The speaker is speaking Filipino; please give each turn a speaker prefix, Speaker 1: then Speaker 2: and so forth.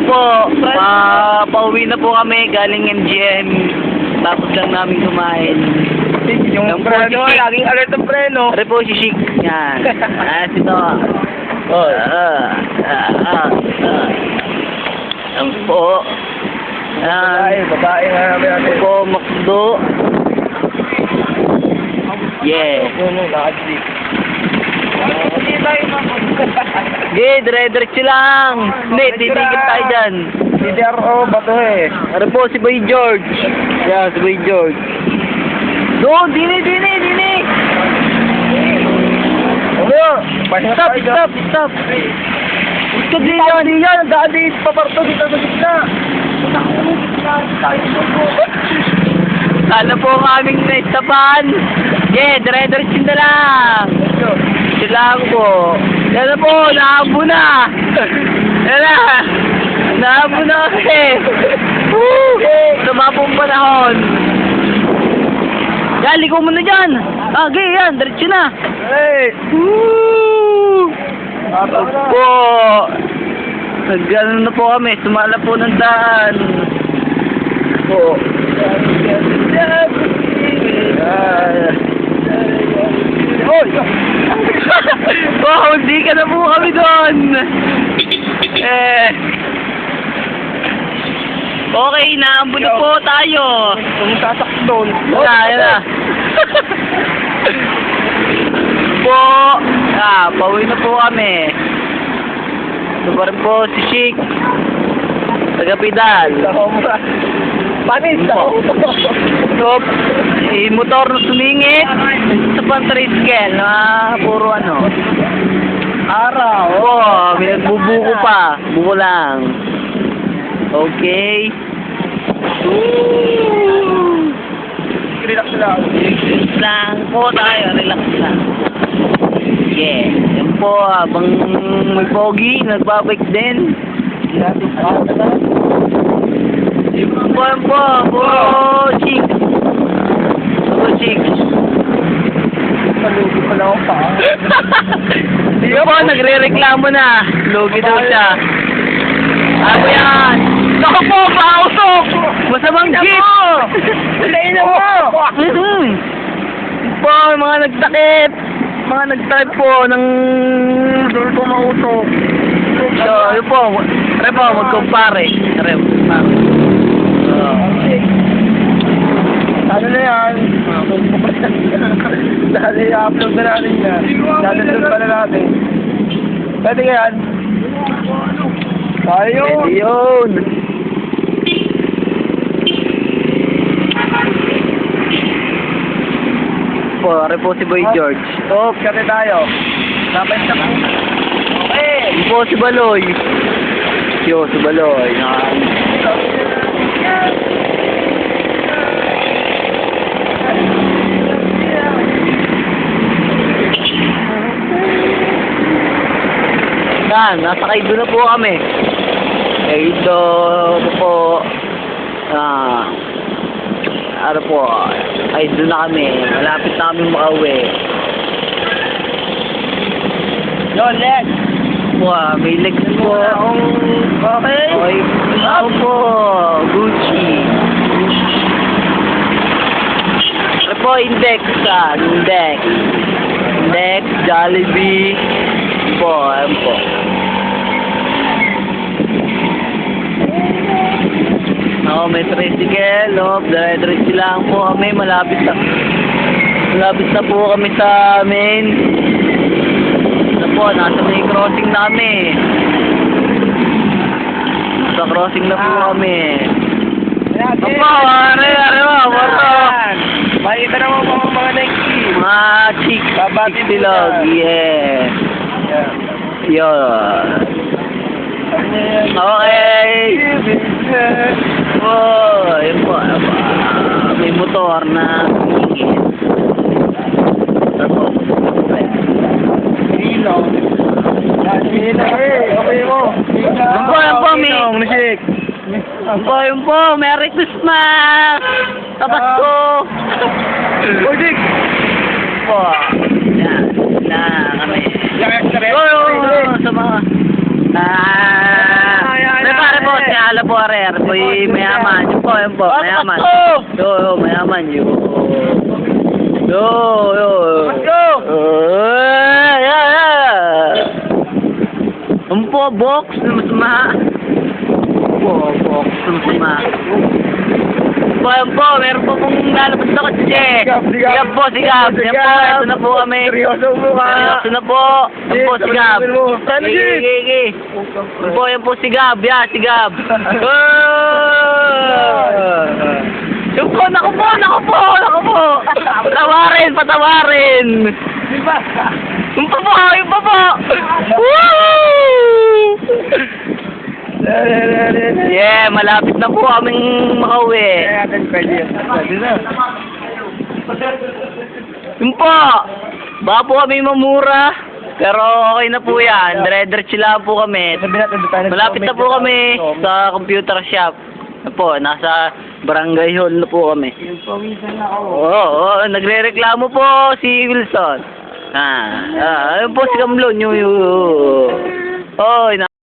Speaker 1: po. Pauwi na po kami galing MGM. Tapos lang namin kumain.
Speaker 2: Yung preno, laging alert ang preno.
Speaker 1: Ano po si Chic? Yan. Ito.
Speaker 2: Oh.
Speaker 1: Yan po.
Speaker 2: Babae nga namin natin.
Speaker 1: Ito po, Makdo. Yeah.
Speaker 2: Nakadip.
Speaker 1: Sige, dire-diretso lang. Hindi, titigil tayo dyan.
Speaker 2: CDRO, bato eh.
Speaker 1: Ano po, si Boy George. Yan, si Boy George. Doon, dini. Stop. Ito din yan.
Speaker 2: Dali, paparto dito sa gitna.
Speaker 1: Sana po ang aming naisapan. Yeah, dire-diretso na lang. Silang po. Yan na po, naabo na. Yan na. Naabo na kasi. Woo! Sama pong panahon. Yan, liko mo na dyan. Okay, yan, diretso na.
Speaker 2: Hey!
Speaker 1: Woo! Po. Nag-ano na po kami, sumala po ng daan. Po. Oh, hindi ka na po kami doon. Okay, naambun na po tayo.
Speaker 2: Kung sasakto doon.
Speaker 1: Yan na. Po. Pauwi na po kami. Ito pa rin po si Chic. Taga-Pidal.
Speaker 2: Panis
Speaker 1: po. So, motor na sumingit sa pantricycle na puro ano.
Speaker 2: Araw.
Speaker 1: Oo, may nagbubuko pa. Buko lang. Okay.
Speaker 2: Relax lang.
Speaker 1: Relax lang po tayo. Relax lang. Yeah. Yan po, habang may pogi, nagbabike din. Yan po, Chic. Chic.
Speaker 2: Palugi pala ako pa.
Speaker 1: Yan po, nagre-reklamo na. Lugi daw siya. Ano yan? Naku po, pausok! Masamang jeep!
Speaker 2: Ulayin na mo!
Speaker 1: Po, mga nagtakip. Mga nagtakip po ng doon po mausok. So, yun po. Try po, magkumpare. Try po.
Speaker 2: Ano na yan? Dali, i-upload na natin yan. Dali-download pa na natin. Pwede ka yan? Tayo!
Speaker 1: Pwede yun. Po, try po si Boy George.
Speaker 2: Stop, kami tayo. Dapat sa
Speaker 1: Yun po si Baloy. Yo, si Baloy. Yan, nasa Kaido na po kami. Kaido po. Ano po, Kaido na kami. Malapit na kami makauwi.
Speaker 2: Yo, next!
Speaker 1: Wow, may legs po.
Speaker 2: Okay.
Speaker 1: Okay. Ako po, Gucci. Ano po, Index. Index, Jollibee. Po, ayun po. May tricycle. Dire-diretso lang po kami. Malapit na po kami sa amin. Po, nasa may crossing na kami. Sa crossing na po kami. Opo,
Speaker 2: Makikita naman mga Nike.
Speaker 1: mga chick bilog, yeah. Yun. Okay. Oh, yun po. May motor na hingin. Yun po, Merry Christmas! Papasko!
Speaker 2: Udik!
Speaker 1: Po, yan, na kami.
Speaker 2: Yung extra
Speaker 1: Oo, sa mga... Prepare po, kilala po, are po, mayaman. Yun po, mayaman. Yo, mayaman, yo.
Speaker 2: Let's go!
Speaker 1: Yun po, box na masama. Box na masama. Yun po, meron po pong lalabas na kotse. Sigab po, sigab. Yan po, ito na po kami.
Speaker 2: Seryoso mo ka.
Speaker 1: Seryoso na po. Yan po, sigab.
Speaker 2: Sana, Jit.
Speaker 1: Yan po, sigab. Yeah, sigab. Yung po, naku po. Patawarin. Yung pa po. Woo! Yeah, malapit na po kaming makauwi. Yung po, baka po kami mamura, pero okay na po yan. Dire-diretso lang po kami. Malapit na po kami sa computer shop. Po, nasa barangay hall na po kami. Oo, nagre-reklamo po si Wilson. Ayun po si Kamlon. Oy,